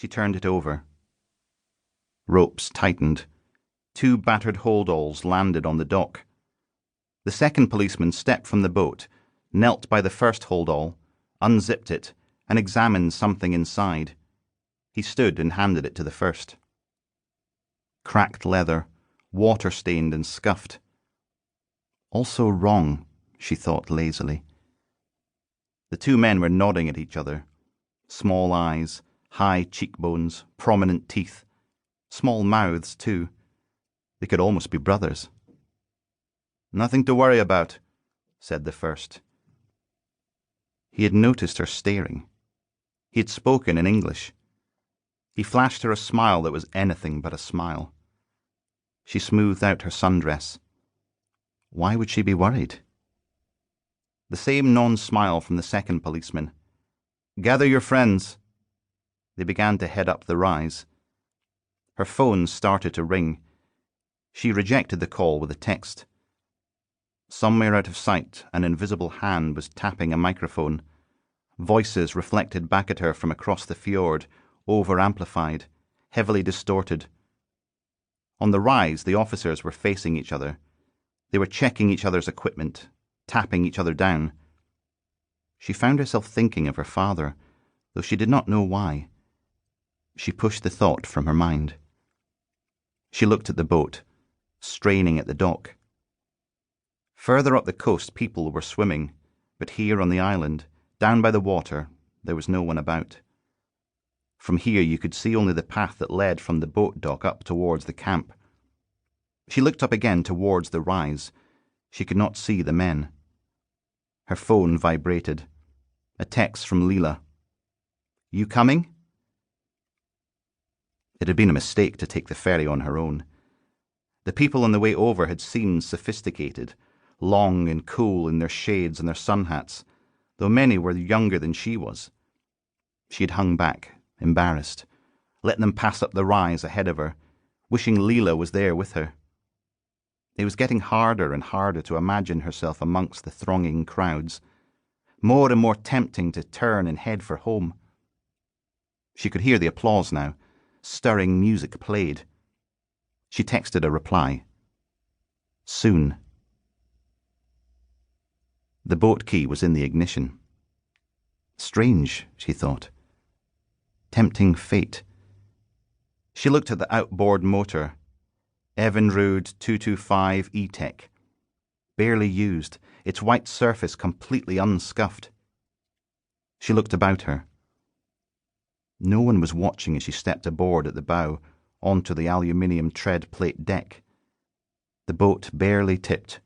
She turned it over. Ropes tightened. 2 battered holdalls landed on the dock. The second policeman stepped from the boat, knelt by the first holdall, unzipped it, and examined something inside. He stood and handed it to the first. Cracked leather, water-stained and scuffed. Also wrong, she thought lazily. The 2 men were nodding at each other. Small eyes, high cheekbones, prominent teeth. Small mouths, too. They could almost be brothers. "Nothing to worry about," said the first. He had noticed her staring. He had spoken in English. He flashed her a smile that was anything but a smile. She smoothed out her sundress. Why would she be worried? The same non-smile from the second policeman. "Gather your friends." They began to head up the rise. Her phone started to ring. She rejected the call with a text. Somewhere out of sight, an invisible hand was tapping a microphone. Voices reflected back at her from across the fjord, over-amplified, heavily distorted. On the rise, the officers were facing each other. They were checking each other's equipment, tapping each other down. She found herself thinking of her father, though she did not know why. She pushed the thought from her mind. She looked at the boat, straining at the dock. Further up the coast, people were swimming, but here on the island, down by the water, there was no one about. From here you could see only the path that led from the boat dock up towards the camp. She looked up again towards the rise. She could not see the men. Her phone vibrated. A text from Leela. "You coming?" It had been a mistake to take the ferry on her own. The people on the way over had seemed sophisticated, long and cool in their shades and their sun hats, though many were younger than she was. She had hung back, embarrassed, letting them pass up the rise ahead of her, wishing Leela was there with her. It was getting harder and harder to imagine herself amongst the thronging crowds, more and more tempting to turn and head for home. She could hear the applause now. Stirring music played. She texted a reply. Soon. The boat key was in the ignition. Strange, she thought. Tempting fate. She looked at the outboard motor. Evinrude 225 E-Tech. Barely used, its white surface completely unscuffed. She looked about her. No one was watching as she stepped aboard at the bow, onto the aluminium tread plate deck. The boat barely tipped.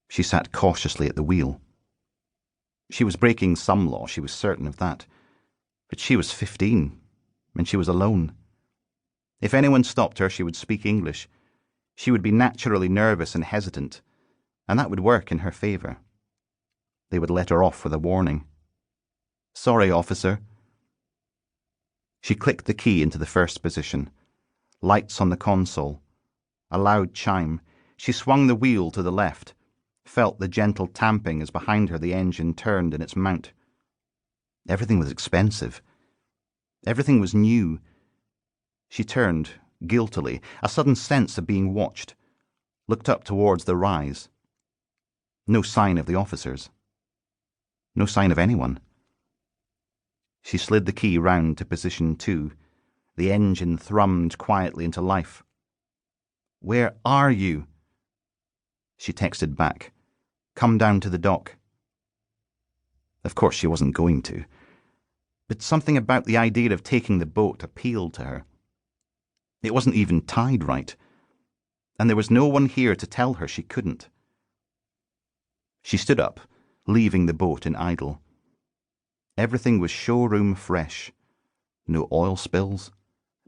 She sat cautiously at the wheel. She was breaking some law, she was certain of that. But she was 15, and she was alone. If anyone stopped her, she would speak English. She would be naturally nervous and hesitant, and that would work in her favour. They would let her off with a warning. "Sorry, officer." She clicked the key into the first position. Lights on the console. A loud chime. She swung the wheel to the left, felt the gentle tamping as behind her the engine turned in its mount. Everything was expensive. Everything was new. She turned, guiltily, a sudden sense of being watched, looked up towards the rise. No sign of the officers. No sign of anyone. She slid the key round to position 2. The engine thrummed quietly into life. "Where are you?" She texted back. "Come down to the dock." Of course she wasn't going to. But something about the idea of taking the boat appealed to her. It wasn't even tied right. And there was no one here to tell her she couldn't. She stood up, leaving the boat in idle. Everything was showroom fresh. No oil spills,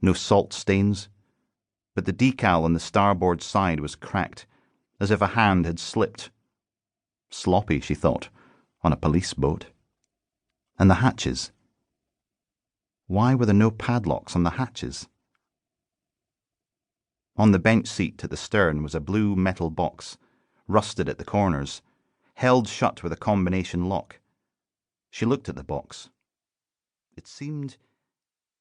no salt stains, but the decal on the starboard side was cracked, as if a hand had slipped. Sloppy, she thought, on a police boat. And the hatches. Why were there no padlocks on the hatches? On the bench seat at the stern was a blue metal box, rusted at the corners, held shut with a combination lock. She looked at the box. It seemed